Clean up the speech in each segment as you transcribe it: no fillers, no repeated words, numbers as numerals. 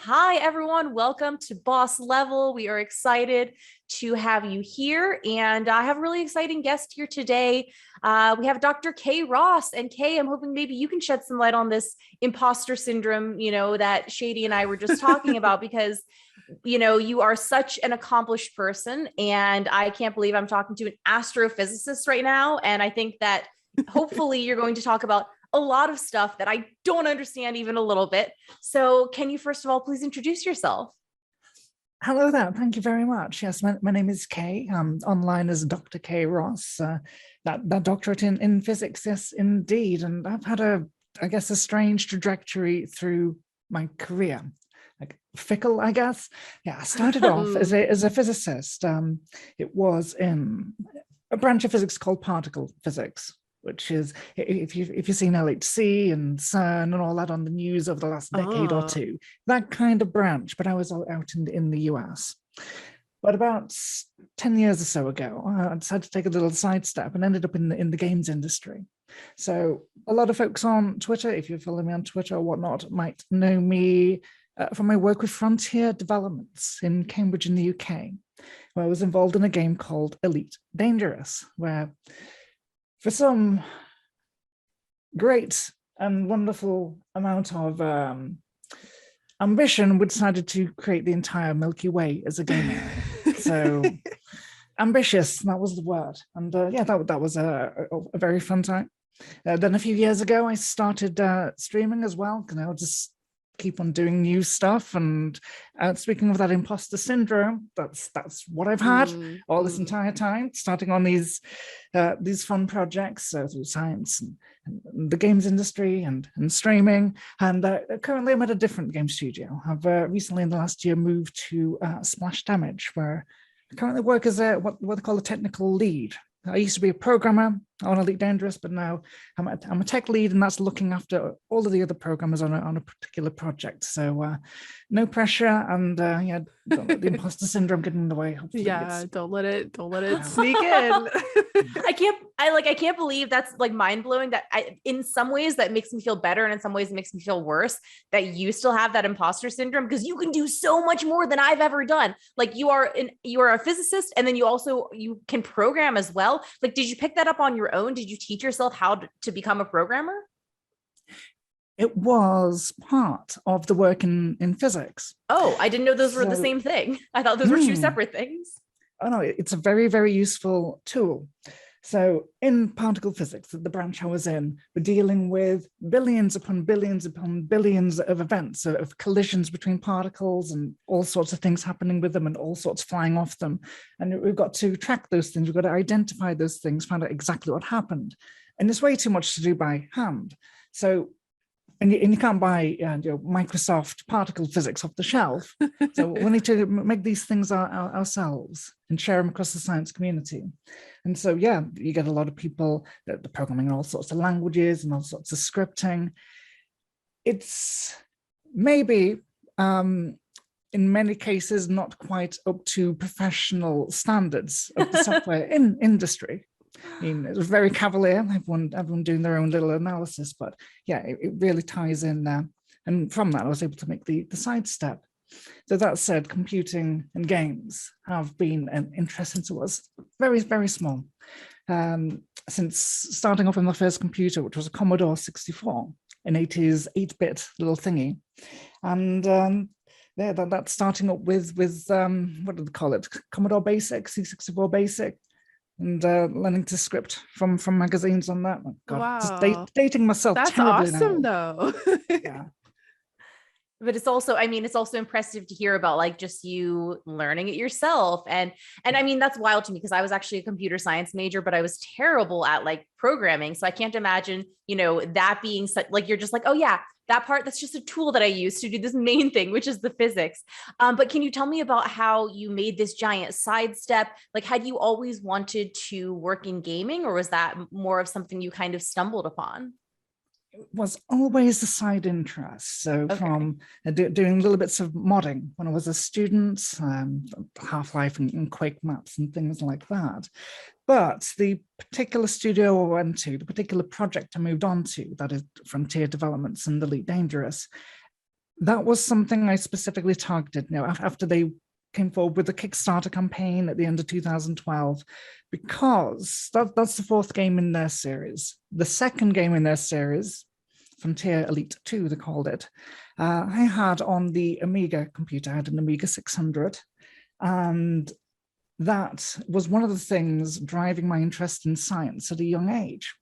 Hi, everyone. Welcome to Boss Level. We are excited to have you here. And I have a really exciting guest here today. We have Dr. Kay Ross. And Kay, I'm hoping maybe you can shed some light on this imposter syndrome, that Shady and I were just talking about, because, you are such an accomplished person. And I can't believe I'm talking to an astrophysicist right now. And I think that hopefully you're going to talk about a lot of stuff that I don't understand even a little bit. So can you first of all, please introduce yourself? Hello there. Thank you very much. Yes, my name is Kay. I'm online as Dr. Kay Ross. That doctorate in physics, yes, indeed. And I've had a strange trajectory through my career. Like fickle, I guess. Yeah, I started off as a physicist. It was in a branch of physics called particle physics, which is, if you've seen LHC and CERN and all that on the news over the last decade or two, that kind of branch, but I was out in the US. But about 10 years or so ago, I decided to take a little sidestep and ended up in the games industry. So a lot of folks on Twitter, if you follow me on Twitter or whatnot, might know me from my work with Frontier Developments in Cambridge in the UK, where I was involved in a game called Elite Dangerous, where for some great and wonderful amount of ambition, we decided to create the entire Milky Way as a game. So ambitious, that was the word. And that was a very fun time. Then a few years ago, I started streaming as well, because I'll just keep on doing new stuff. And speaking of that imposter syndrome, that's what I've had all this entire time, starting on these fun projects through science and the games industry and streaming. And currently I'm at a different game studio. I've recently in the last year moved to Splash Damage, where I currently work as what they call a technical lead. I used to be a programmer on Elite Dangerous, but now I'm a tech lead, and that's looking after all of the other programmers on a particular project. So no pressure, and don't let the imposter syndrome get in the way. Hopefully don't let it sneak in. I can't believe that's like mind blowing. That in some ways that makes me feel better, and in some ways it makes me feel worse that you still have that imposter syndrome, because you can do so much more than I've ever done. Like you are a physicist, and then you can program as well. Like, did you pick that up on your own? Did you teach yourself how to become a programmer? It was part of the work in physics. Oh, I didn't know those were the same thing. I thought those were two separate things. Oh no, it's a very, very useful tool. So in particle physics, the branch I was in, we're dealing with billions upon billions upon billions of events, of collisions between particles and all sorts of things happening with them and all sorts flying off them. And we've got to track those things. We've got to identify those things, find out exactly what happened. And there's way too much to do by hand. So and you can't buy Microsoft particle physics off the shelf. So we need to make these things ourselves and share them across the science community. And so, you get a lot of people that are programming in all sorts of languages and all sorts of scripting. It's maybe, in many cases, not quite up to professional standards of the software industry. I mean, it was very cavalier, everyone doing their own little analysis, but it really ties in there. And from that, I was able to make the sidestep. So that said, computing and games have been an interest since it was very, very small. Since starting off with my first computer, which was a Commodore 64, an 80s 8-bit little thingy. And that's starting up with what do they call it? Commodore Basic, C64 Basic. And learning to script from magazines on that. Oh, God, wow. Just dating myself. That's awesome, though. Yeah. But it's also impressive to hear about like just you learning it yourself. And I mean, that's wild to me, because I was actually a computer science major, but I was terrible at like programming. So I can't imagine, that being such, like, you're just like, oh yeah, that part, that's just a tool that I use to do this main thing, which is the physics. But can you tell me about how you made this giant sidestep? Like, had you always wanted to work in gaming, or was that more of something you kind of stumbled upon? It was always a side interest. So from doing little bits of modding when I was a student, Half-Life and Quake maps and things like that. But the particular studio I went to, the particular project I moved on to, that is Frontier Developments and Elite Dangerous, that was something I specifically targeted, after they came forward with the Kickstarter campaign at the end of 2012, because that's the fourth game in their series. The second game in their series, Frontier Elite 2, they called it, I had on the Amiga computer. I had an Amiga 600, and that was one of the things driving my interest in science at a young age.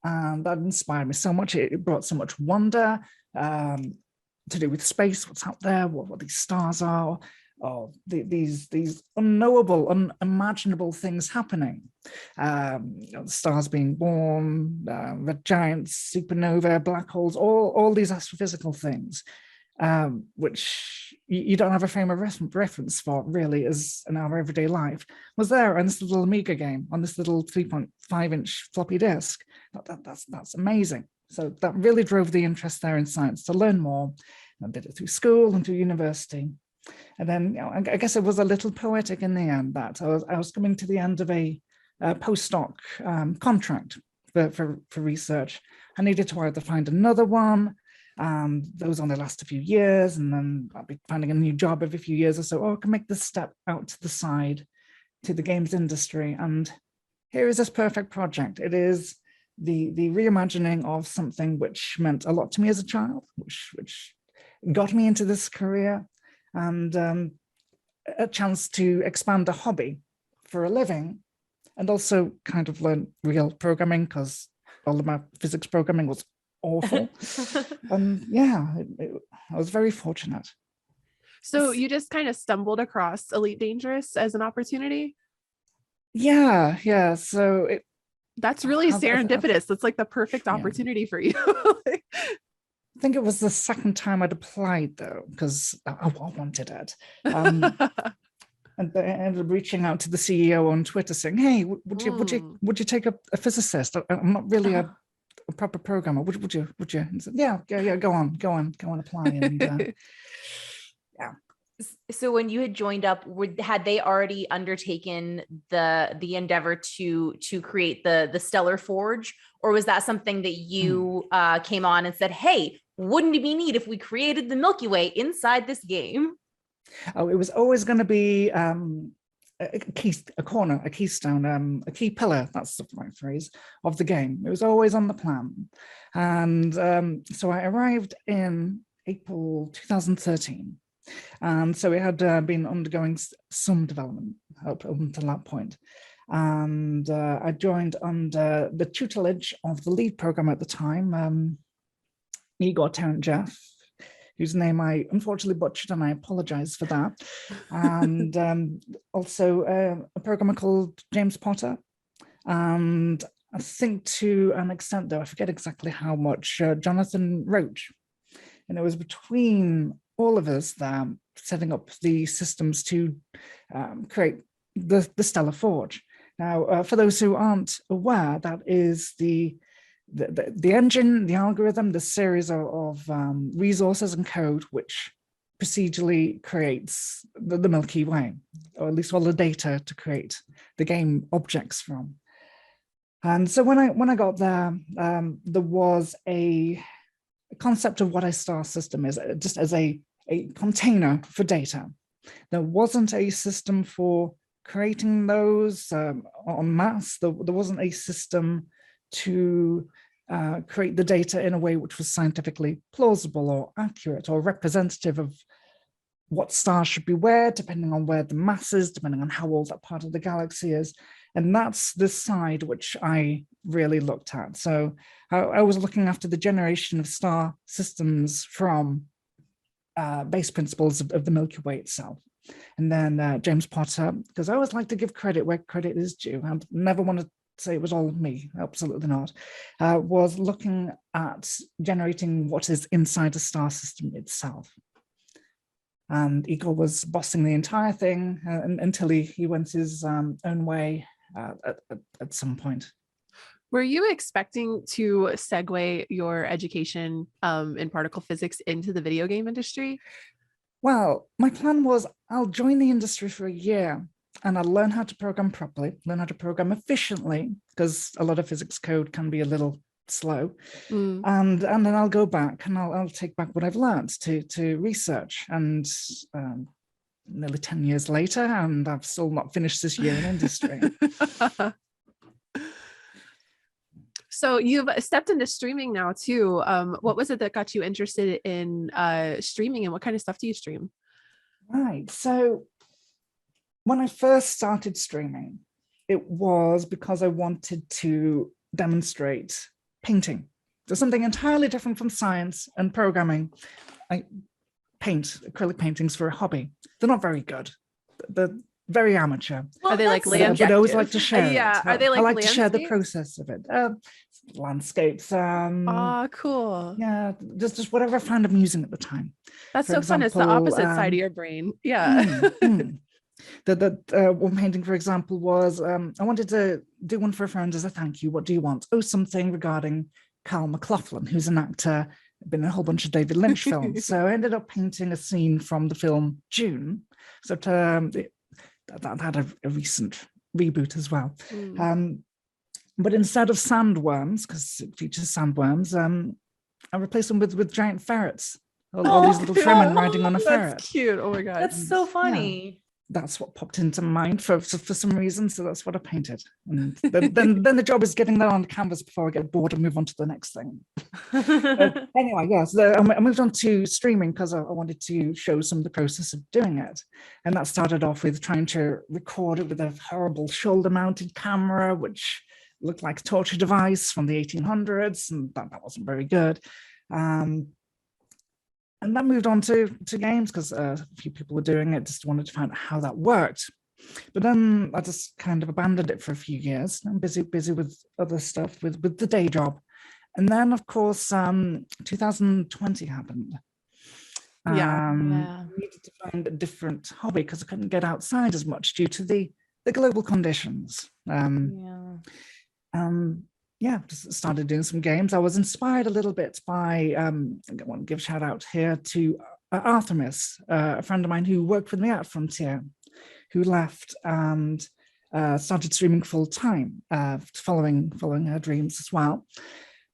And that inspired me so much. It brought so much wonder to do with space, what's out there, what these stars are, or these unknowable, unimaginable things happening. Stars being born, red giants, supernova, black holes, all these astrophysical things, which you don't have a frame of reference for really as in our everyday life, was there on this little Amiga game, on this little 3.5-inch floppy disk. That's amazing. So that really drove the interest there in science to learn more. I did it through school and through university. And then I guess it was a little poetic in the end that I was coming to the end of a postdoc contract for research. I needed to either find another one. Those only last a few years, and then I'll be finding a new job every few years or so, or I can make this step out to the side to the games industry. And here is this perfect project. It is the reimagining of something which meant a lot to me as a child, which got me into this career, and a chance to expand a hobby for a living, and also kind of learn real programming, because all of my physics programming was awful. Yeah, I was very fortunate. So you just kind of stumbled across Elite Dangerous as an opportunity? Yeah. So that's really serendipitous. That's like the perfect opportunity for you. I think it was the second time I'd applied though, because I wanted it. And I ended up reaching out to the CEO on Twitter saying, "Hey, would you take a physicist? I'm not really a proper programmer. Would you?" And said, yeah, go on, apply. And yeah. So when you had joined up, had they already undertaken the endeavor to create the Stellar Forge, or was that something that you came on and said, "Hey, wouldn't it be neat if we created the Milky Way inside this game?" Oh, it was always going to be a corner, a keystone, a key pillar, that's the right phrase, of the game. It was always on the plan. And so I arrived in April 2013. And so it had been undergoing some development up until that point. And I joined under the tutelage of the lead programmer at the time, Igor Terentjev, whose name I unfortunately butchered, and I apologize for that. And also a programmer called James Potter. And I think to an extent, though, I forget exactly how much, Jonathan Roach. And it was between all of us there setting up the systems to create the Stellar Forge. Now, for those who aren't aware, that is the engine, the algorithm, the series of resources and code which procedurally creates the Milky Way, or at least all the data to create the game objects from. And so when I got there, there was a concept of what a star system is, just as a container for data. There wasn't a system for creating those en masse. There wasn't a system to create the data in a way which was scientifically plausible or accurate or representative of what stars should be where, depending on where the mass is, depending on how old that part of the galaxy is. And that's the side which I really looked at. So I was looking after the generation of star systems from base principles of the Milky Way itself. And then James Potter, because I always like to give credit where credit is due. I never want to say it was all me, absolutely not, was looking at generating what is inside a star system itself. And Igor was bossing the entire thing until he went his own way at some point. Were you expecting to segue your education in particle physics into the video game industry? Well, my plan was I'll join the industry for a year and I'll learn how to program properly, learn how to program efficiently, because a lot of physics code can be a little slow. Mm. And then I'll go back and I'll take back what I've learned to research. And nearly 10 years later, and I've still not finished this year in industry. So you've stepped into streaming now too. What was it that got you interested in streaming, and what kind of stuff do you stream? Right. So when I first started streaming, it was because I wanted to demonstrate painting. So something entirely different from science and programming. I paint acrylic paintings for a hobby. They're not very good. They're very amateur. Well, are they like landscapes? But I always like to share yeah. it. Are they like I like to share the process of it. Landscapes. Cool. Yeah, just whatever I found amusing at the time. That's so fun. It's the opposite side of your brain. Yeah. One painting, for example, was I wanted to do one for a friend as a thank you. What do you want? Oh, something regarding Carl McLaughlin, who's an actor, been in a whole bunch of David Lynch films. So I ended up painting a scene from the film June. So that had a recent reboot as well. But instead of sandworms, because it features sandworms, I replaced them with giant ferrets. All these little Fremen riding on a ferret. That's cute. Oh my God. That's so funny. Yeah. That's what popped into mind for some reason. So that's what I painted. And then the job is getting that on canvas before I get bored and move on to the next thing. Anyway, yes, I moved on to streaming because I wanted to show some of the process of doing it. And that started off with trying to record it with a horrible shoulder-mounted camera, which looked like a torture device from the 1800s, and that wasn't very good. And that moved on to games because a few people were doing it, just wanted to find out how that worked. But then I just kind of abandoned it for a few years. I'm busy with other stuff, with the day job. And then, of course, 2020 happened. Yeah. I needed to find a different hobby because I couldn't get outside as much due to the global conditions. Just started doing some games. I was inspired a little bit by, I want to give a shout out here to Artemis, a friend of mine who worked with me at Frontier, who left and started streaming full time, following her dreams as well.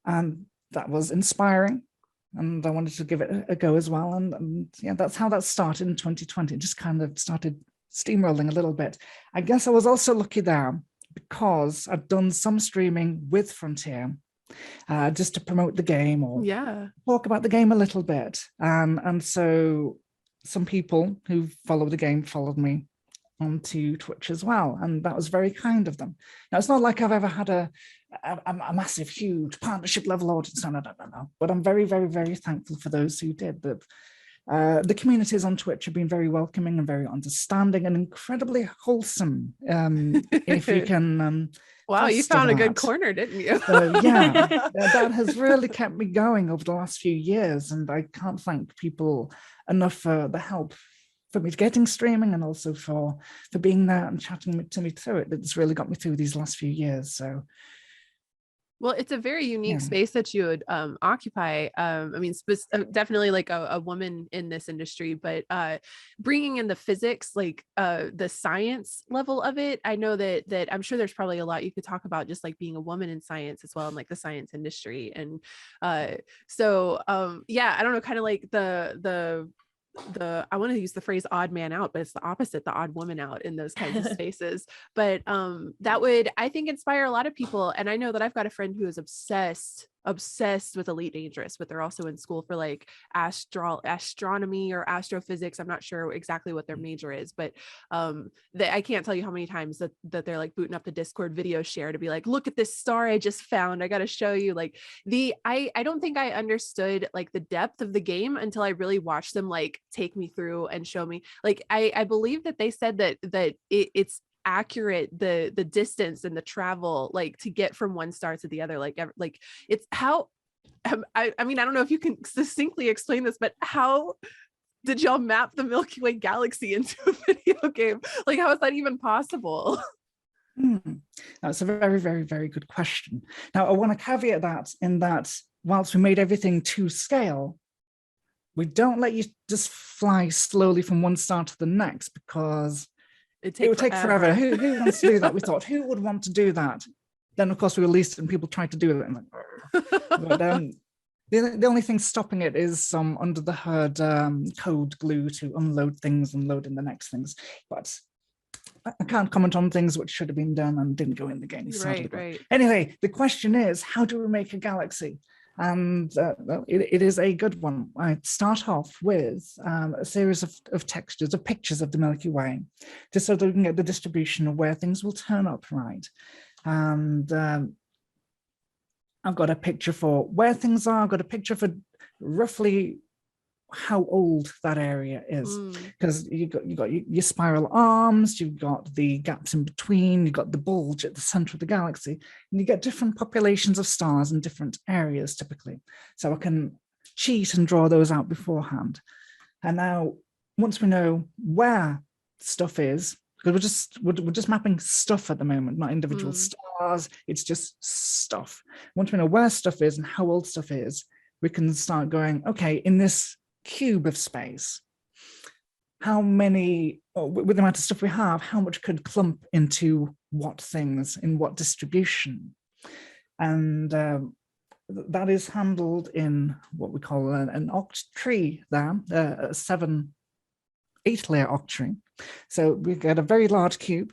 And that was inspiring. And I wanted to give it a go as well. And that's how that started in 2020. It just kind of started steamrolling a little bit. I guess I was also lucky there because I've done some streaming with Frontier just to promote the game or talk about the game a little bit. And so some people who follow the game followed me onto Twitch as well. And that was very kind of them. Now, it's not like I've ever had a massive, huge partnership level audience. No. But I'm very, very, very thankful for those who did. The communities on Twitch have been very welcoming and very understanding and incredibly wholesome. If you can. Wow, you found a good corner, didn't you? That has really kept me going over the last few years, and I can't thank people enough for the help for me getting streaming and also for being there and chatting to me through it. It's really got me through these last few years. So. Well, it's a very unique space that you would occupy. I mean, definitely like a woman in this industry, but bringing in the physics, like the science level of it, I know that I'm sure there's probably a lot you could talk about just like being a woman in science as well, and like the science industry. And I don't know, kind of like the I want to use the phrase odd man out, but it's the opposite, the odd woman out in those kinds of spaces. But that would, I think, inspire a lot of people. And I know that I've got a friend who is obsessed with Elite Dangerous, but they're also in school for like astronomy or astrophysics. I'm not sure exactly what their major is, but I can't tell you how many times that they're like booting up the Discord video share to be like, look at this star I just found. I got to show you. Like I don't think I understood like the depth of the game until I really watched them like take me through and show me. Like I believe that they said that it's accurate, the distance and the travel, like to get from one star to the other, like it's how I mean, I don't know if you can succinctly explain this, but how did y'all map the Milky Way galaxy into a video game? Like, how is that even possible? That's a very, very, very good question. Now, I want to caveat that in that whilst we made everything to scale, we don't let you just fly slowly from one star to the next because it would take forever. Who wants to do that? We thought, who would want to do that? then of course we released it and people tried to do it. And but the only thing stopping it is some under the hood code glue to unload things and load in the next things. But I can't comment on things which should have been done and didn't go in the game. Right. Anyway, the question is, how do we make a galaxy? And it is a good one. I start off with a series of textures, of pictures of the Milky Way, just so that we can get the distribution of where things will turn up, right? And I've got a picture for where things are. I've got a picture for roughly how old that area is, because you've got your spiral arms, you've got the gaps in between, you've got the bulge at the center of the galaxy, and you get different populations of stars in different areas typically. So I can cheat and draw those out beforehand. And now, once we know where stuff is, because we're just mapping stuff at the moment, not individual stars, it's just stuff. Once we know where stuff is and how old stuff is, we can start going, okay, in this cube of space, how many, with the amount of stuff we have, how much could clump into what things, in what distribution? And that is handled in what we call an octree there, a 8-layer octree. So we get a very large cube,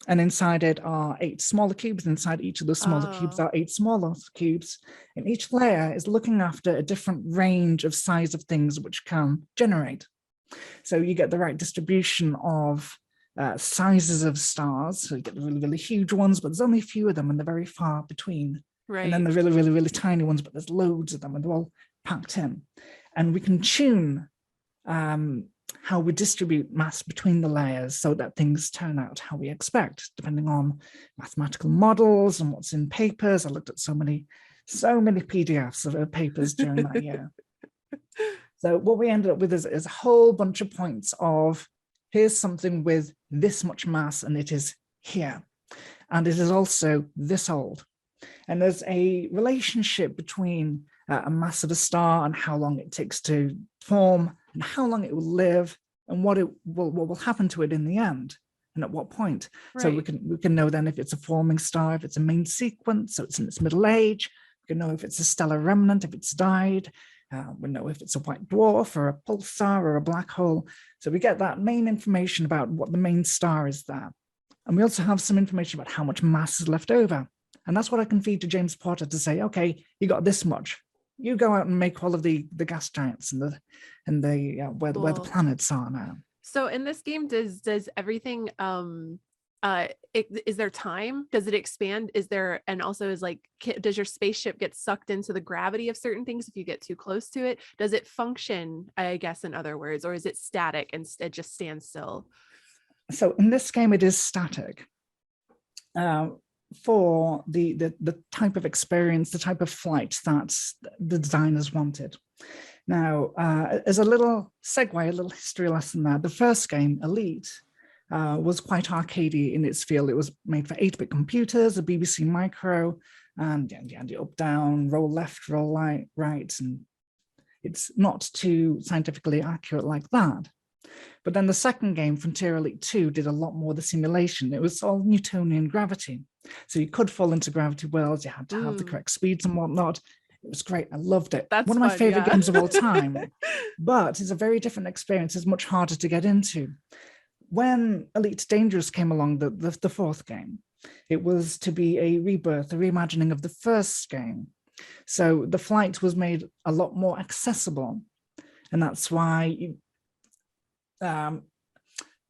and inside it are 8 smaller cubes. Inside each of those smaller cubes are 8 smaller cubes. And each layer is looking after a different range of size of things which can generate. So you get the right distribution of sizes of stars. So you get the really, really huge ones, but there's only a few of them and they're very far between. Right. And then the really, really, really tiny ones, but there's loads of them and they're all packed in. And we can tune how we distribute mass between the layers so that things turn out how we expect, depending on mathematical models and what's in papers. I looked at so many PDFs of papers during that year. So what we ended up with is a whole bunch of points of, here's something with this much mass and it is here. And it is also this old. And there's a relationship between a mass of a star and how long it takes to form and how long it will live and what will happen to it in the end and at what point. Right. So we can know then if it's a forming star, if it's a main sequence, so it's in its middle age. We can know if it's a stellar remnant, if it's died. We know if it's a white dwarf or a pulsar or a black hole. So we get that main information about what the main star is there. And we also have some information about how much mass is left over. And that's what I can feed to James Potter to say, okay, you got this much. You go out and make all of the gas giants and where the planets are now. So in this game, does everything is there time? Does it expand? And also does your spaceship get sucked into the gravity of certain things if you get too close to it? Does it function, I guess, in other words, or is it static and it just stands still? So in this game, it is static. For the type of experience, the type of flight that the designers wanted. Now, as a little segue, a little history lesson there, the first game, Elite, was quite arcadey in its feel. It was made for 8-bit computers, a BBC Micro, and up, down, roll left, roll right, and it's not too scientifically accurate like that. But then the second game, Frontier Elite 2, did a lot more of the simulation. It was all Newtonian gravity. So you could fall into gravity wells, you had to have the correct speeds and whatnot. It was great. I loved it. That's one of my favorite games of all time. But it's a very different experience. It's much harder to get into. When Elite Dangerous came along, the fourth game, it was to be a rebirth, a reimagining of the first game. So the flight was made a lot more accessible. And that's why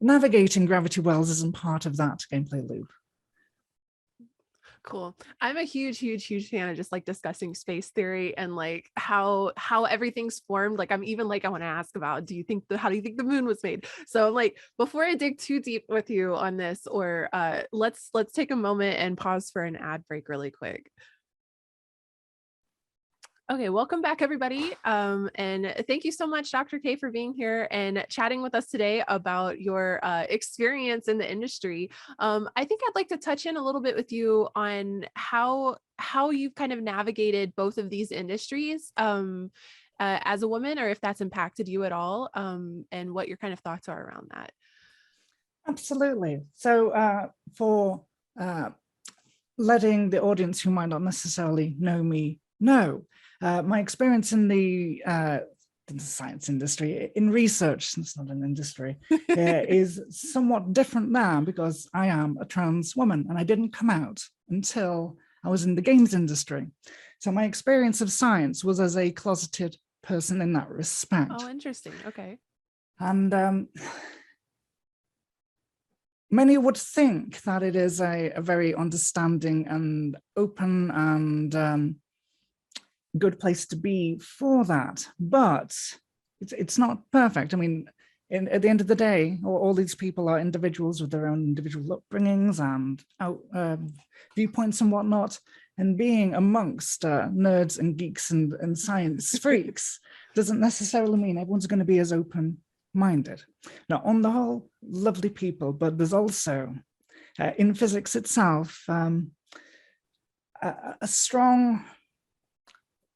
navigating gravity wells isn't part of that gameplay loop. Cool. I'm a huge fan of just discussing space theory and how everything's formed. I'm even I want to ask about, how do you think the moon was made? So I'm before I dig too deep with you on this, or let's take a moment and pause for an ad break really quick. Okay, welcome back, everybody. And thank you so much, Dr. K, for being here and chatting with us today about your experience in the industry. I think I'd like to touch in a little bit with you on how you've kind of navigated both of these industries as a woman, or if that's impacted you at all, and what your kind of thoughts are around that. Absolutely. So for letting the audience who might not necessarily know me know. My experience in the science industry, in research, it's not an industry, is somewhat different now because I am a trans woman and I didn't come out until I was in the games industry. So my experience of science was as a closeted person in that respect. Oh, interesting. Okay. And many would think that it is a very understanding and open and good place to be for that, but it's not perfect. I mean, at the end of the day, all these people are individuals with their own individual upbringings and viewpoints and whatnot, and being amongst nerds and geeks and science freaks doesn't necessarily mean everyone's going to be as open-minded. Now, on the whole, lovely people, but there's also, in physics itself, a strong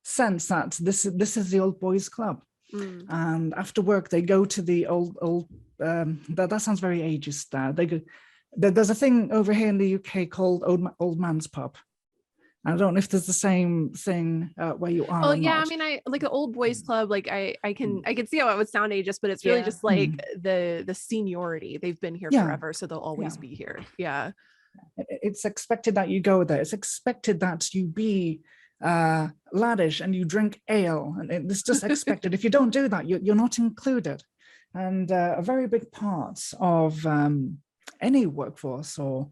sense that this is the old boys club, and after work they go to the old that sounds very ageist. There's a thing over here in the UK called old man's pub. I don't know if there's the same thing where you are. Oh yeah, I mean, I like the old boys club, like I can see how it would sound ageist, but it's really just like the seniority. They've been here forever, so they'll always be here. Yeah, it's expected that you go there. It's expected that you be laddish and you drink ale, and it's just expected. If you don't do that, you're not included. And a very big part of any workforce or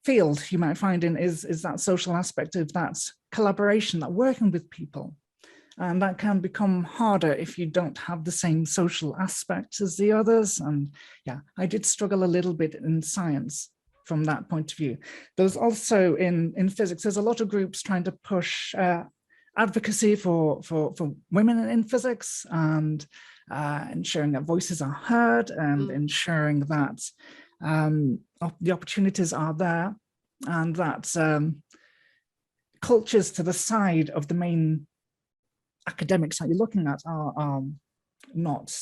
field you might find in is that social aspect of that collaboration, that working with people. And that can become harder if you don't have the same social aspect as the others. And yeah, I did struggle a little bit in science from that point of view. There's also in physics, there's a lot of groups trying to push advocacy for women in physics, and ensuring that voices are heard, and ensuring that the opportunities are there, and that cultures to the side of the main academics that you're looking at are not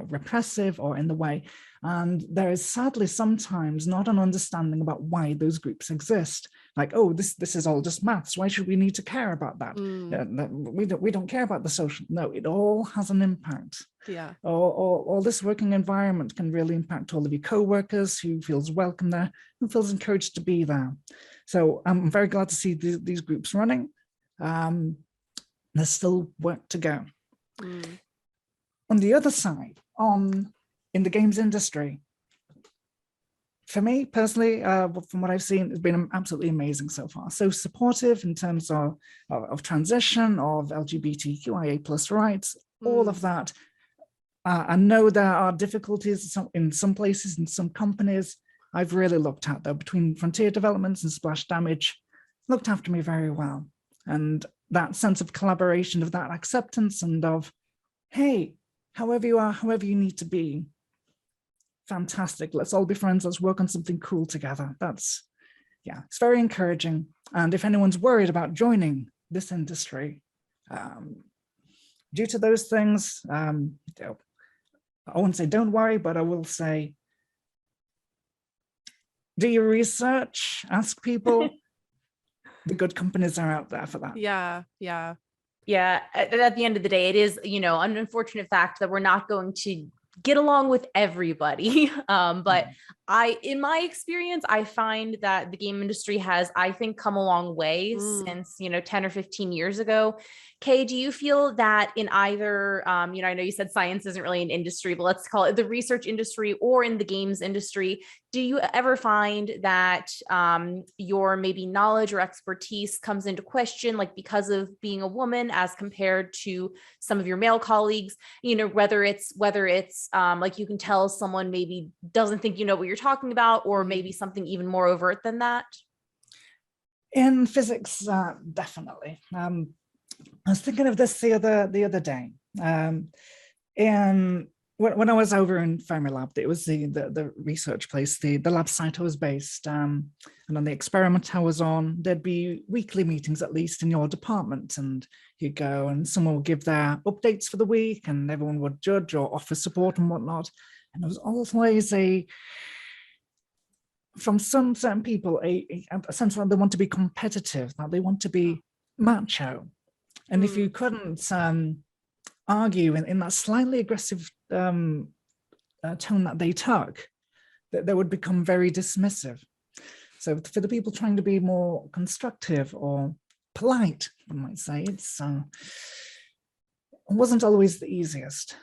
repressive or in the way. And there is sadly sometimes not an understanding about why those groups exist. Like, oh, this is all just maths. Why should we need to care about that? We don't care about the social. No, it all has an impact. Yeah. All this working environment can really impact all of your co-workers, who feels welcome there, who feels encouraged to be there. So I'm very glad to see these groups running. There's still work to go. On the other side, in the games industry, for me personally, from what I've seen, it's been absolutely amazing so far. So supportive in terms of transition, of LGBTQIA plus rights, all of that. I know there are difficulties in some places, in some companies. I've really looked at, though, between Frontier Developments and Splash Damage, looked after me very well. And that sense of collaboration, of that acceptance, and of, hey, however you are, however you need to be, fantastic. Let's all be friends. Let's work on something cool together. That's, yeah, it's very encouraging. And if anyone's worried about joining this industry, due to those things, I won't say don't worry, but I will say, do your research, ask people. The good companies are out there for that. Yeah, yeah. Yeah, at the end of the day, it is, an unfortunate fact that we're not going to get along with everybody. But in my experience, I find that the game industry has, I think, come a long way since, 10 or 15 years ago. Kay, do you feel that in either, I know you said science isn't really an industry, but let's call it the research industry or in the games industry, do you ever find that your maybe knowledge or expertise comes into question, like because of being a woman as compared to some of your male colleagues, whether it's like you can tell someone maybe doesn't think you know what you're talking about, or maybe something even more overt than that? In physics, definitely. I was thinking of this the other day. And when I was over in Fermilab, it was the research place, the lab site I was based, and on the experiment I was on, there'd be weekly meetings, at least in your department, and you'd go and someone would give their updates for the week, and everyone would judge or offer support and whatnot. And there was always from some certain people a sense that they want to be competitive, that they want to be macho. And if you couldn't argue in that slightly aggressive tone that they took, that they would become very dismissive. So for the people trying to be more constructive or polite, one might say, it wasn't always the easiest.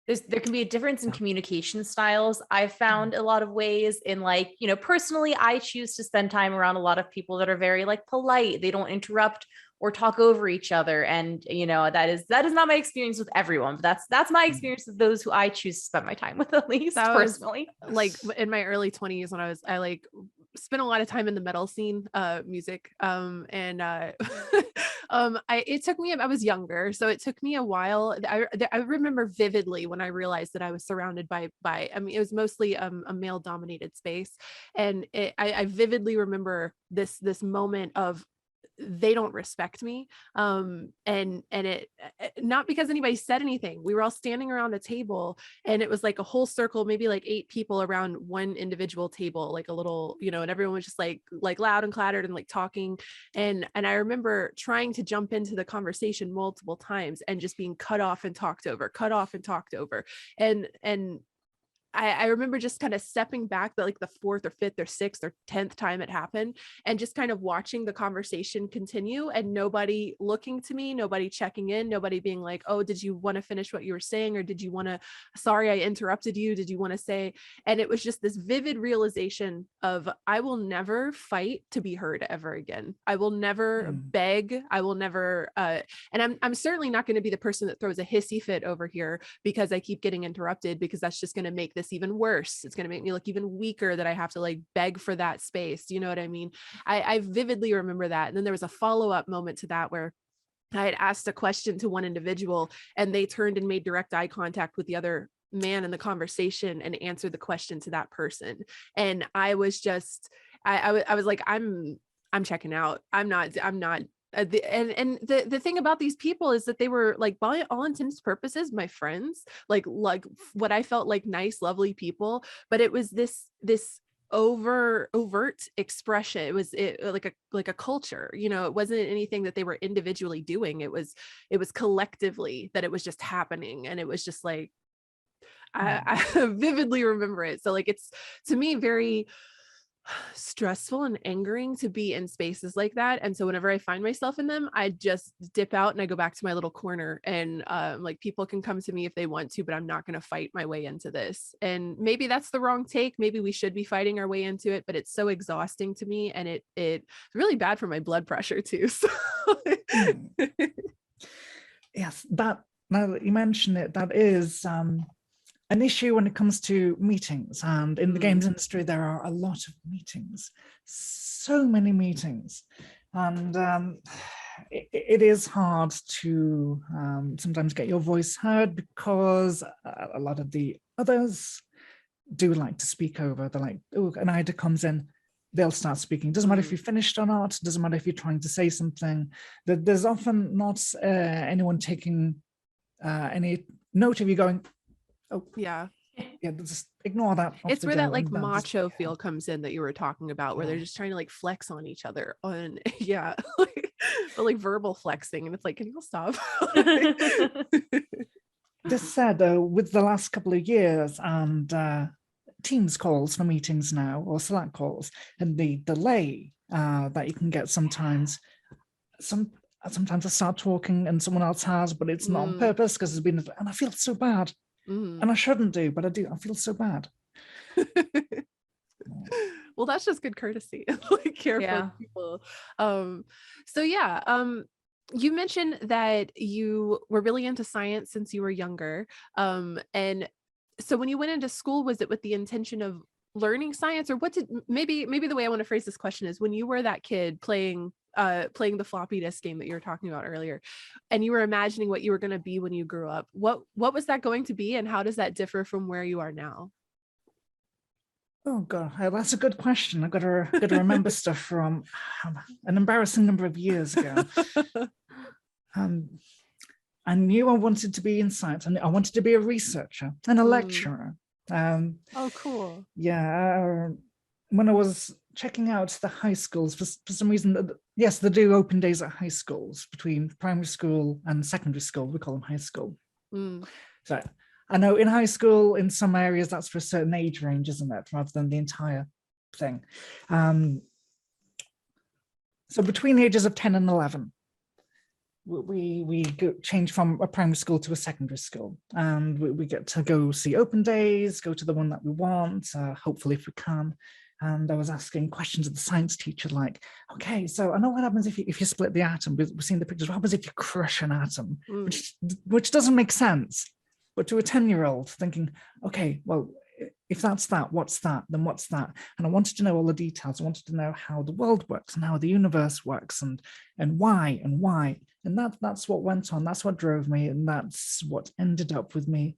There can be a difference in communication styles. I found a lot of ways in, like, you know, personally, I choose to spend time around a lot of people that are very like polite. They don't interrupt or talk over each other. And, you know, that is not my experience with everyone, but that's my experience with those who I choose to spend my time with, at least personally. Like in my early 20s when I like spent a lot of time in the metal scene, music. It took me, I was younger, so it took me a while. I remember vividly when I realized that I was surrounded by, I mean, it was mostly a male dominated space. And I vividly remember this moment of, they don't respect me. And it, not because anybody said anything. We were all standing around a table, and it was like a whole circle, maybe like 8 people around one individual table, like a little, you know, and everyone was just like loud and clattered and like talking. And I remember trying to jump into the conversation multiple times and just being cut off and talked over. And I remember just kind of stepping back, like the 4th or 5th or 6th or 10th time it happened, and just kind of watching the conversation continue, and nobody looking to me, nobody checking in, nobody being like, oh, did you want to finish what you were saying? Or did you want to, sorry, I interrupted you. Did you want to say? And it was just this vivid realization of, I will never fight to be heard ever again. I will never beg. I will never, and I'm certainly not going to be the person that throws a hissy fit over here because I keep getting interrupted, because that's just going to make this even worse. It's going to make me look even weaker that I have to like beg for that space. You know what I mean? I vividly remember that. And then there was a follow-up moment to that where I had asked a question to one individual, and they turned and made direct eye contact with the other man in the conversation and answered the question to that person. And I was just, I was like, I'm checking out. I'm not the thing about these people is that they were, like, by all intents and purposes, my friends, like what I felt like nice, lovely people, but it was this overt expression. It was like a culture, you know. It wasn't anything that they were individually doing. It was collectively that it was just happening. And it was just like, I vividly remember it. So like, it's, to me, very stressful and angering to be in spaces like that. And so whenever I find myself in them, I just dip out and I go back to my little corner, and like, people can come to me if they want to, but I'm not going to fight my way into this. And maybe that's the wrong take. Maybe we should be fighting our way into it, but it's so exhausting to me, and it's really bad for my blood pressure too. So yes, that, now that you mention it, that is an issue when it comes to meetings. And in the games industry, there are a lot of meetings, so many meetings. And it is hard to sometimes get your voice heard, because a lot of the others do like to speak over. They're like, oh, an idea comes in, they'll start speaking. Doesn't matter if you finished or not, doesn't matter if you're trying to say something. There's often not anyone taking any note of you going, oh, yeah, just ignore that. It's where that like macho feel comes in that you were talking about, where they're just trying to like flex on each other on, but like verbal flexing, and it's like, can you all stop? This said, with the last couple of years and Teams calls for meetings now, or Slack calls, and the delay that you can get sometimes, sometimes I start talking and someone else has, but it's not on purpose, because there's been, and I feel so bad. And I shouldn't do, but I do. I feel so bad. Well, that's just good courtesy. Like, care for people. You mentioned that you were really into science since you were younger. And so when you went into school, was it with the intention of learning science, or what did, maybe the way I want to phrase this question is, when you were that kid playing the floppy disk game that you were talking about earlier, and you were imagining what you were going to be when you grew up, what was that going to be, and how does that differ from where you are now? Oh God, that's a good question. I've got to remember stuff from an embarrassing number of years ago. I knew I wanted to be in science, and I wanted to be a researcher and a lecturer. Oh, cool. Yeah. when I was checking out the high schools, for some reason, yes, they do open days at high schools between primary school and secondary school. We call them high school. So I know in high school, in some areas, that's for a certain age range, isn't it? Rather than the entire thing. So between the ages of 10 and 11, we change from a primary school to a secondary school, and we get to go see open days, go to the one that we want, hopefully if we can. And I was asking questions of the science teacher, like, okay, so I know what happens if you split the atom. We've seen the pictures. What happens if you crush an atom? Which doesn't make sense. But to a 10-year-old thinking, okay, well, if that's that, what's that? Then what's that? And I wanted to know all the details. I wanted to know how the world works and how the universe works and why and why. And that's what went on. That's what drove me. And that's what ended up with me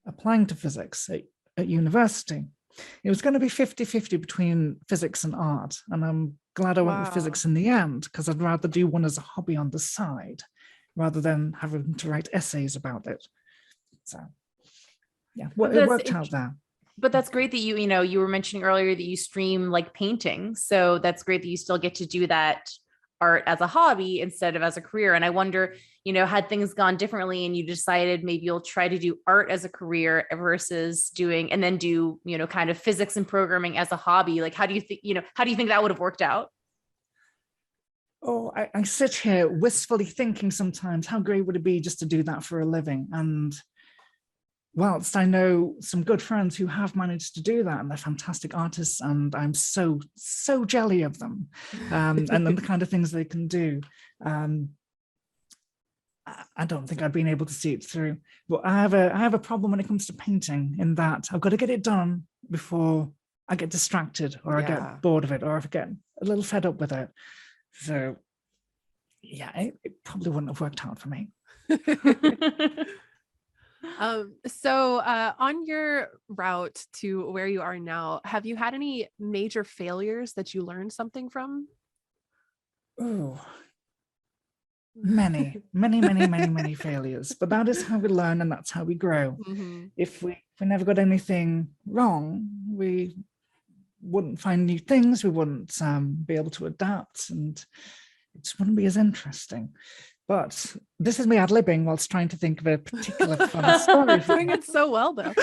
applying to physics at university. It was going to be 50-50 between physics and art. And I'm glad I went with physics in the end, because I'd rather do one as a hobby on the side rather than having to write essays about it. So yeah, well, it worked out there. But that's great that you were mentioning earlier that you stream like painting. So that's great that you still get to do that art as a hobby instead of as a career. And I wonder, had things gone differently and you decided maybe you'll try to do art as a career versus doing, and then do, kind of physics and programming as a hobby, like, how do you think that would have worked out? Oh, I sit here wistfully thinking sometimes, how great would it be just to do that for a living? And whilst I know some good friends who have managed to do that, and they're fantastic artists, and I'm so jelly of them, and then the kind of things they can do, I don't think I've been able to see it through. But I have a problem when it comes to painting, in that I've got to get it done before I get distracted, or I get bored of it, or if I get a little fed up with it. So yeah, it probably wouldn't have worked out for me. So on your route to where you are now, have you had any major failures that you learned something from? Oh, many failures, but that is how we learn, and that's how we grow. If we never got anything wrong, we wouldn't find new things, we wouldn't be able to adapt, and it just wouldn't be as interesting. But this is me ad-libbing whilst trying to think of a particular fun story. Doing it so well, though.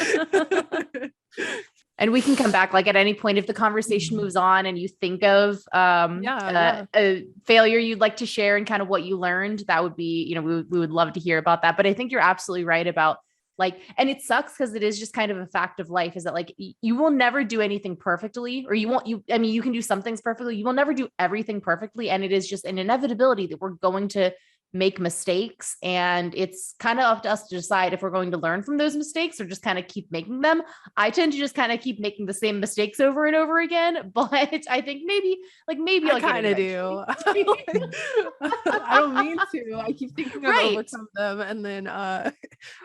And we can come back, like, at any point if the conversation moves on and you think of a failure you'd like to share and kind of what you learned. That would be, we would love to hear about that. But I think you're absolutely right about, like, and it sucks because it is just kind of a fact of life, is that, like, you will never do anything perfectly, or you can do some things perfectly. You will never do everything perfectly. And it is just an inevitability that we're going to make mistakes, and it's kind of up to us to decide if we're going to learn from those mistakes or just kind of keep making them. I tend to just kind of keep making the same mistakes over and over again, but I think maybe I kind of do. I don't mean to. I keep thinking I've overcome them, and then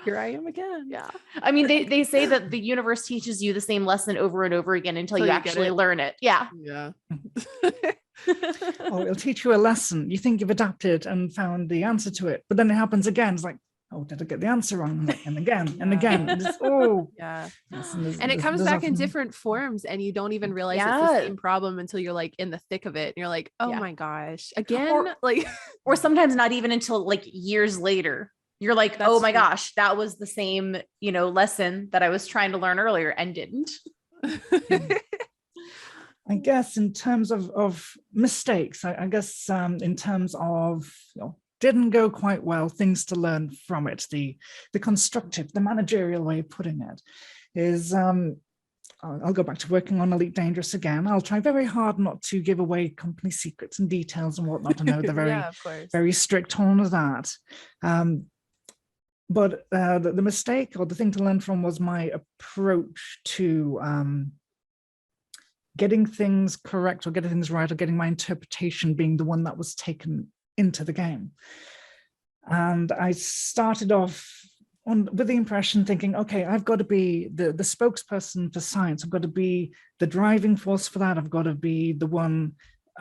here I am again. Yeah, I mean, they say that the universe teaches you the same lesson over and over again until you actually learn it. Yeah. Oh, it'll teach you a lesson. You think you've adapted and found the answer to it, but then it happens again. It's like, oh, did I get the answer wrong? And again and again. And and it comes back in different forms, and you don't even realize it's the same problem until you're like in the thick of it, and you're like, oh my gosh, again. Or sometimes not even until like years later. You're like, oh my gosh, that was the same, lesson that I was trying to learn earlier and didn't. I guess in terms of mistakes, I guess in terms of, didn't go quite well, things to learn from it, the constructive, the managerial way of putting it is, I'll go back to working on Elite Dangerous again. I'll try very hard not to give away company secrets and details and whatnot. I know they're very strict on that. But the mistake, or the thing to learn from, was my approach to getting things correct, or getting things right, or getting my interpretation being the one that was taken into the game. And I started off with the impression thinking, okay, I've got to be the spokesperson for science. I've got to be the driving force for that. I've got to be the one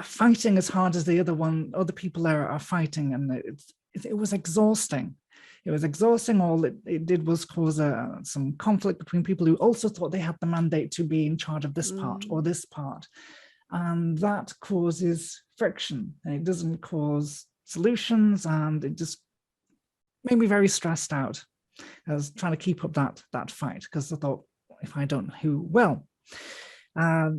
fighting as hard as the other people there are fighting. And it was exhausting. it was exhausting. All it did was cause some conflict between people who also thought they had the mandate to be in charge of this part or this part. And that causes friction. And it doesn't cause solutions, and it just made me very stressed out. I was trying to keep up that fight, because I thought, if I don't, who will?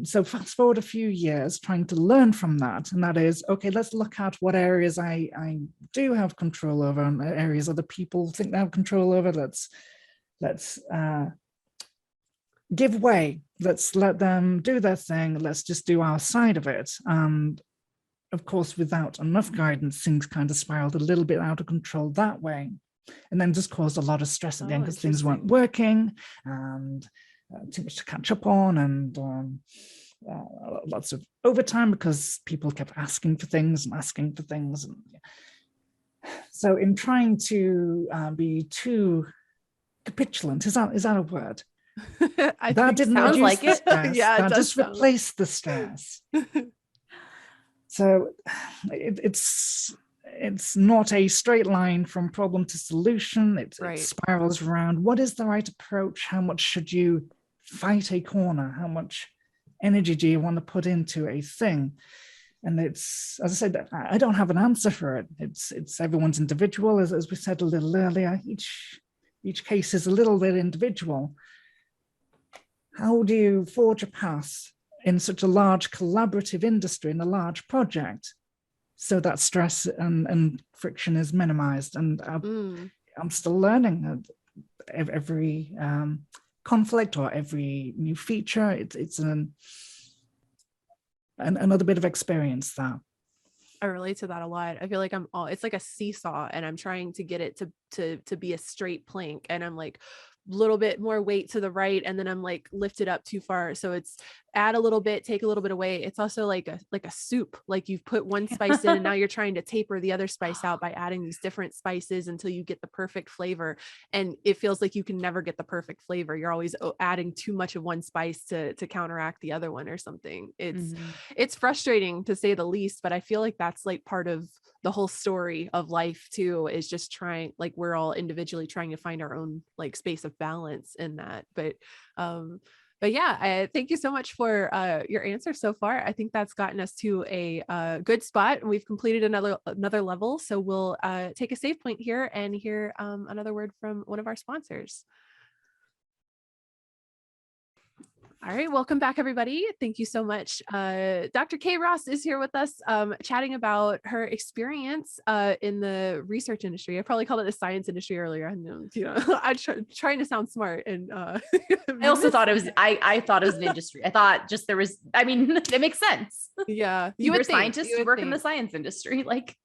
So fast forward a few years, trying to learn from that, and that is, okay, let's look at what areas I do have control over and areas other people think they have control over. Let's give way. Let's let them do their thing. Let's just do our side of it. And of course, without enough guidance, things kind of spiraled a little bit out of control that way, and then just caused a lot of stress again, because things weren't working, and too much to catch up on, and lots of overtime because people kept asking for things. And so in trying to be too capitulant, is that a word? That didn't sounds like it. Yeah, that just replaced the stress. So it's not a straight line from problem to solution. It spirals around. What is the right approach? How much should you fight a corner? How much energy do you want to put into a thing? And it's, as I said, I don't have an answer for it. It's everyone's individual, as we said a little earlier. Each case is a little bit individual. How do you forge a path in such a large collaborative industry, in a large project, so that stress and friction is minimized? And I'm still learning. Every conflict or every new feature, it's another bit of experience there. I relate to that a lot. I feel like it's like a seesaw, and I'm trying to get it to be a straight plank, and I'm like little bit more weight to the right, and then I'm like lifted up too far, so it's add a little bit, take a little bit away. It's also like a soup, like you've put one spice in and now you're trying to taper the other spice out by adding these different spices until you get the perfect flavor, and it feels like you can never get the perfect flavor. You're always adding too much of one spice to counteract the other one or something. It's frustrating, to say the least, but I feel like that's like part of the whole story of life too, is just trying, like we're all individually trying to find our own like space of balance in that. But yeah, thank you so much for your answer so far. I think that's gotten us to a good spot, and we've completed another level. So we'll take a save point here and hear another word from one of our sponsors. All right, welcome back, everybody. Thank you so much. Dr. Kay Ross is here with us, chatting about her experience in the research industry. I probably called it the science industry earlier. I know, I'm trying to sound smart. And I also thought it was. I thought it was an industry. I thought just there was. I mean, it makes sense. Yeah, you're a scientist. You work in the science industry, like.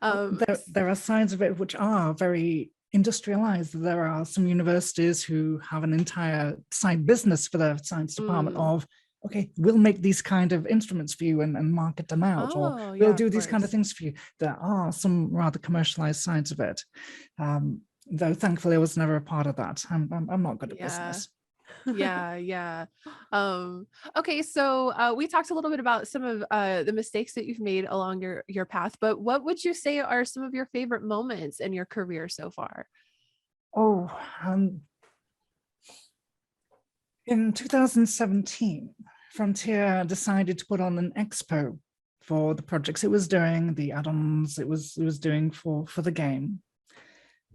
There are signs of it which are very industrialized. There are some universities who have an entire side business for their science department of, okay, we'll make these kind of instruments for you and market them out, or we'll do these kind of things for you. There are some rather commercialized sides of it, though thankfully I was never a part of that. I'm not good at business. Yeah. Okay, so we talked a little bit about some of the mistakes that you've made along your path, but what would you say are some of your favorite moments in your career so far? In 2017, Frontier decided to put on an expo for the projects it was doing, the add-ons it was doing for the game.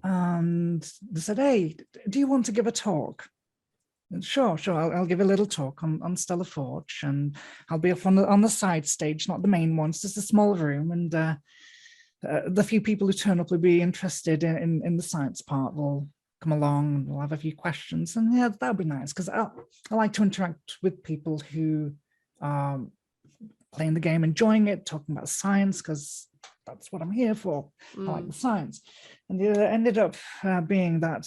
And they said, hey, do you want to give a talk? Sure. I'll give a little talk on Stellar Forge, and I'll be up on the side stage, not the main one. It's just a small room, and the few people who turn up will be interested in the science part. Will come along, and we'll have a few questions, and yeah, that'll be nice, because I like to interact with people who are playing the game, enjoying it, talking about science, because that's what I'm here for. I like the science. And it ended up being that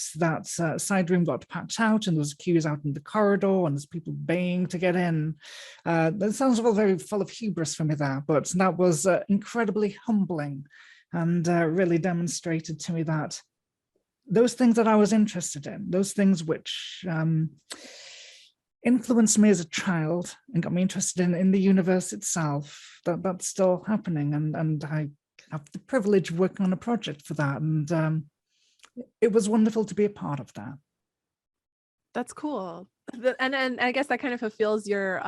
side room got packed out, and there was queues out in the corridor, and there's people baying to get in. That sounds all very full of hubris for me there, but that was incredibly humbling, and really demonstrated to me that those things that I was interested in, those things which influenced me as a child and got me interested in the universe itself, that's still happening, and I have the privilege of working on a project for that, and it was wonderful to be a part of that. That's cool. And I guess that kind of fulfills your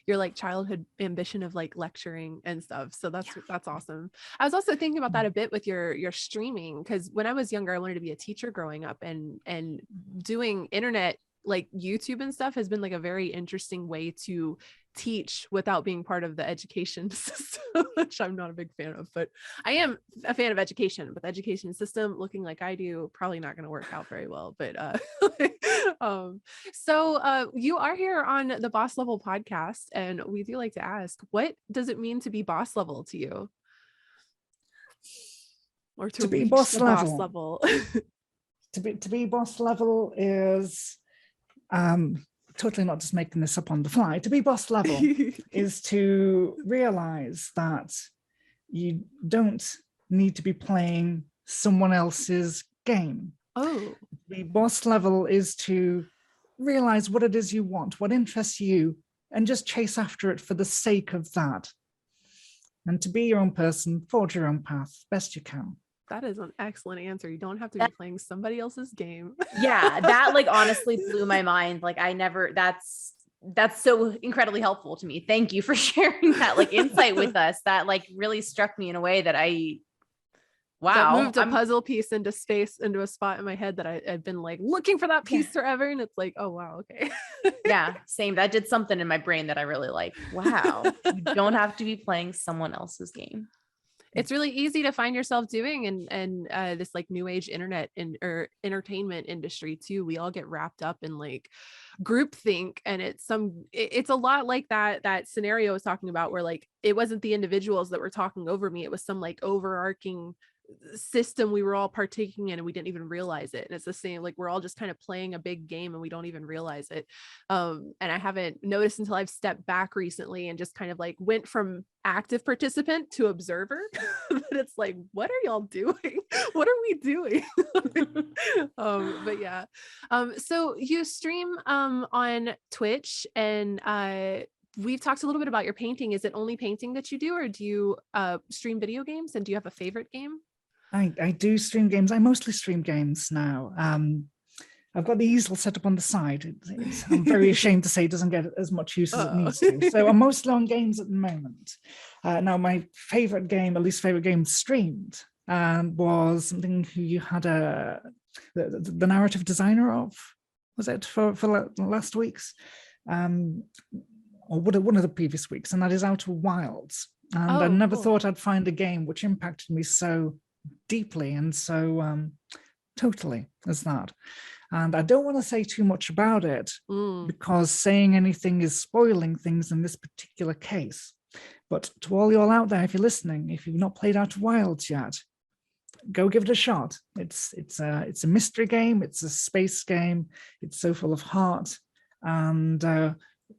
like childhood ambition of like lecturing and stuff. So that's awesome. I was also thinking about that a bit with your streaming, because when I was younger, I wanted to be a teacher growing up, and doing internet, like YouTube and stuff, has been like a very interesting way to teach without being part of the education system, which I'm not a big fan of, but I am a fan of education. But the education system looking like I do, probably not going to work out very well. But so you are here on the Boss Level podcast, and we do like to ask, what does it mean to be boss level to you? Or to be reach boss the level. boss level? to be boss level is totally not just making this up on the fly. To be boss level is to realize that you don't need to be playing someone else's game. Oh, To be boss level is to realize what it is you want, what interests you, and just chase after it for the sake of that. And to be your own person, forge your own path best you can. that is an excellent answer. You don't have to be playing somebody else's game. Yeah, that like honestly blew my mind. Like that's so incredibly helpful to me. Thank you for sharing that like insight with us. That like really struck me in a way that That moved a puzzle piece into space, into a spot in my head that I had been like looking for that piece forever. And it's like, oh, wow. Okay. Yeah, same. That did something in my brain that I really like. Wow. You don't have to be playing someone else's game. It's really easy to find yourself doing and this like new age internet or entertainment industry too. We all get wrapped up in like groupthink, and it's a lot like that scenario I was talking about, where like it wasn't the individuals that were talking over me, it was some like overarching system we were all partaking in, and we didn't even realize it. And it's the same, like we're all just kind of playing a big game and we don't even realize it. And I haven't noticed until I've stepped back recently and just kind of like went from active participant to observer. But it's like, what are y'all doing? What are we doing? But yeah. So you stream on Twitch, and we've talked a little bit about your painting. Is it only painting that you do, or do you stream video games? And do you have a favorite game? I do stream games. I mostly stream games now. I've got the easel set up on the side. I'm very ashamed to say it doesn't get as much use as it needs to. So I'm mostly on games at the moment. Now, my favorite game, at least favorite game streamed, was something who you had the narrative designer of, was it for last week's? Or one of the previous weeks, and that is Outer Wilds. And I never thought I'd find a game which impacted me so deeply and so totally as that. And I don't want to say too much about it because saying anything is spoiling things in this particular case. But to all y'all out there, if you're listening, if you've not played Outer Wilds yet, go give it a shot. It's a mystery game. It's a space game. It's so full of heart, and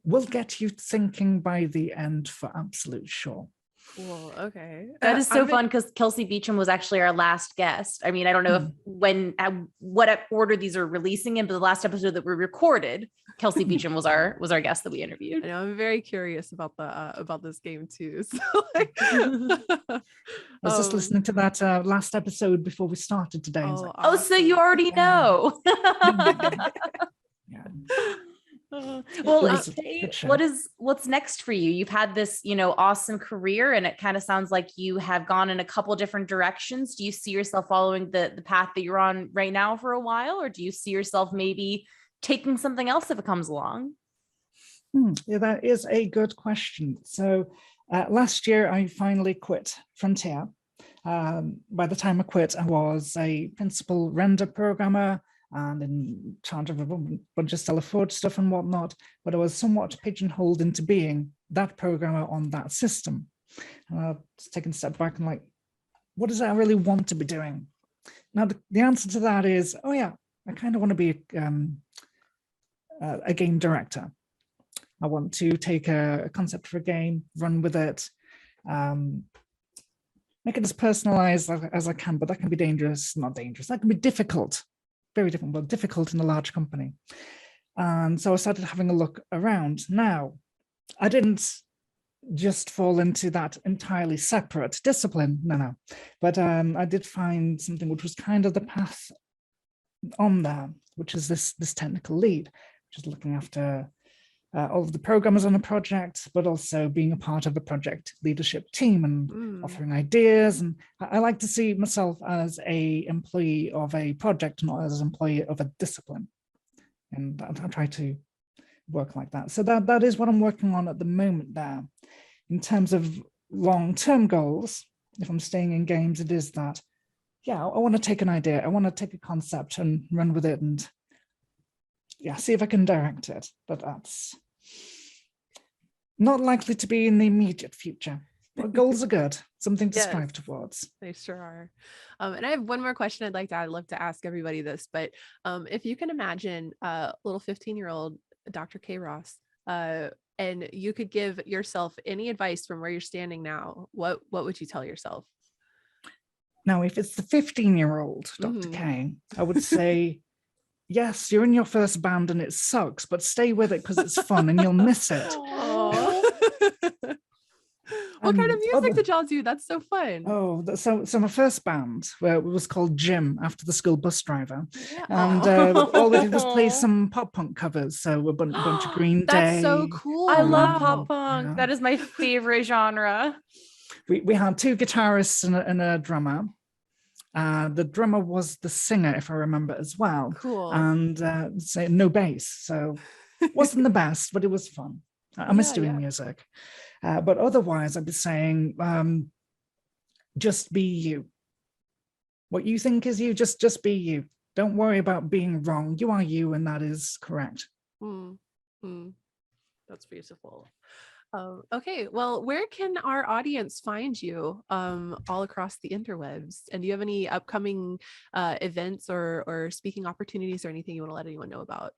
will get you thinking by the end for absolute sure. Cool. Okay. That is so fun, because Kelsey Beecham was actually our last guest. I mean, I don't know what order these are releasing in, but the last episode that we recorded, Kelsey Beecham was our guest that we interviewed. I know, I'm very curious about this game too. So I was just listening to that last episode before we started today. Oh, so you already know. Yeah. Well, what's next for you? You've had this, awesome career, and it kind of sounds like you have gone in a couple different directions. Do you see yourself following the path that you're on right now for a while, or do you see yourself maybe taking something else if it comes along? Yeah, that is a good question. So last year I finally quit Frontier. By the time I quit, I was a principal render programmer and in charge of a bunch of Stellar Forge stuff and whatnot, but I was somewhat pigeonholed into being that programmer on that system. And I was taking a step back and like, what is it I really want to be doing? Now, the answer to that is, oh yeah, I kind of want to be a game director. I want to take a concept for a game, run with it, make it as personalized as I can, but that can be dangerous, not dangerous, that can be difficult. Very different, but difficult in a large company. And so I started having a look around. Now, I didn't just fall into that entirely separate discipline, no. But I did find something which was kind of the path on there, which is this technical lead, which is looking after all of the programmers on a project, but also being a part of a project leadership team and offering ideas. And I like to see myself as a employee of a project, not as an employee of a discipline. And I try to work like that. So that is what I'm working on at the moment there. In terms of long-term goals, if I'm staying in games, it is that, yeah, I want to take an idea, I want to take a concept and run with it and see if I can direct it. But that's not likely to be in the immediate future. But goals are good, something to strive towards. They sure are. And I have one more question I'd love to ask everybody this, but if you can imagine a little 15-year-old Dr. K. Ross, and you could give yourself any advice from where you're standing now, what would you tell yourself? Now, if it's the 15-year-old Dr. K, I would say, yes, you're in your first band and it sucks, but stay with it because it's fun and you'll miss it. What kind of music did y'all do? That's so fun. Oh, so my first band, where it was called Jim, after the school bus driver. Yeah. And all we did was play some pop punk covers. So a bunch of Green Day. That's so cool. I love pop punk. Yeah. That is my favorite genre. We had two guitarists and a drummer. The drummer was the singer, if I remember as well. Cool. And no bass. So it wasn't the best, but it was fun. I miss doing music. But otherwise, I'd be saying, just be you. What you think is you, just be you. Don't worry about being wrong. You are you, and that is correct. That's beautiful. Okay, well, where can our audience find you all across the interwebs? And do you have any upcoming events or speaking opportunities or anything you want to let anyone know about?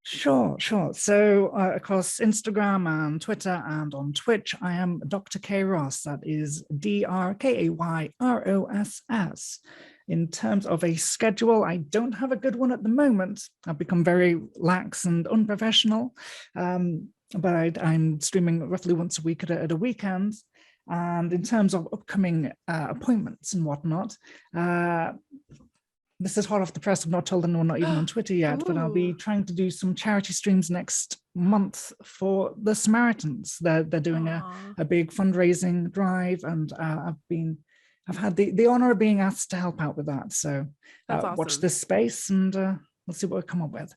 Sure. So across Instagram and Twitter and on Twitch, I am Dr. K. Ross. That is DrKayRoss. In terms of a schedule, I don't have a good one at the moment. I've become very lax and unprofessional, but I'm streaming roughly once a week at a weekend. And in terms of upcoming appointments and whatnot, this is hot off the press. I've not told anyone, not even on Twitter yet, but I'll be trying to do some charity streams next month for the Samaritans. They're doing a big fundraising drive, and I've had the honor of being asked to help out with that. So awesome. Watch this space, and we'll see what we come up with.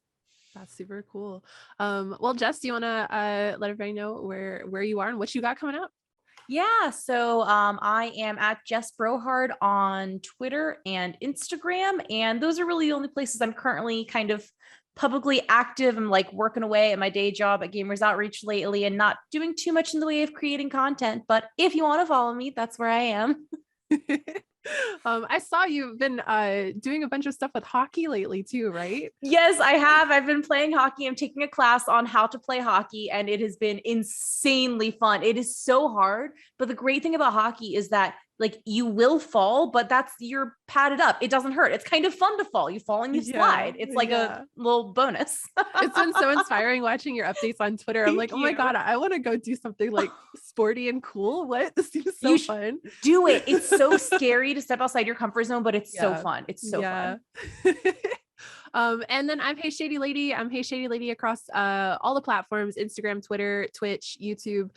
That's super cool. Well, Jess, do you want to let everybody know where you are and what you got coming up? Yeah, so I am at Jess Brohard on Twitter and Instagram, and those are really the only places I'm currently kind of publicly active. I'm like working away at my day job at Gamers Outreach lately and not doing too much in the way of creating content, but if you want to follow me, that's where I am. I saw you've been doing a bunch of stuff with hockey lately too, right? Yes, I have. I've been playing hockey. I'm taking a class on how to play hockey, and it has been insanely fun. It is so hard, but the great thing about hockey is that like you will fall, but you're padded up. It doesn't hurt. It's kind of fun to fall. You fall and you slide. It's like a little bonus. It's been so inspiring watching your updates on Twitter. I'm like, oh my God, I want to go do something like sporty and cool. What? This seems so fun. Do it. It's so scary to step outside your comfort zone, but it's so fun. It's so fun. And then I'm HeyShadyLady. I'm HeyShadyLady across all the platforms: Instagram, Twitter, Twitch, YouTube.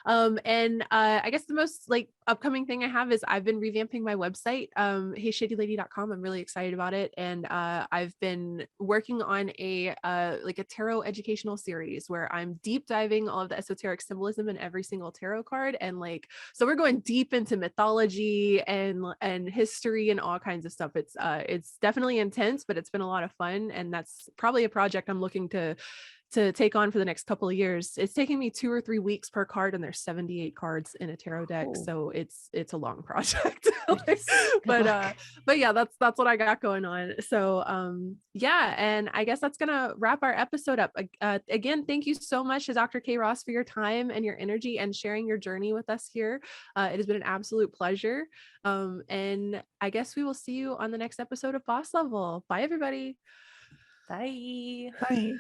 And I guess the most like upcoming thing I have is I've been revamping my website, HeyShadyLady.com. I'm really excited about it. And I've been working on a tarot educational series where I'm deep diving all of the esoteric symbolism in every single tarot card. And so we're going deep into mythology and history and all kinds of stuff. It's definitely intense, but it's been a lot of fun. And that's probably a project I'm looking to take on for the next couple of years. It's taking me 2 or 3 weeks per card, and there's 78 cards in a tarot deck. Cool. So it's a long project. But yeah, that's what I got going on. So and I guess that's gonna wrap our episode up. Again, thank you so much to Dr. K. Ross for your time and your energy and sharing your journey with us here. It has been an absolute pleasure. And I guess we will see you on the next episode of Boss Level. Bye, everybody. Bye. Bye.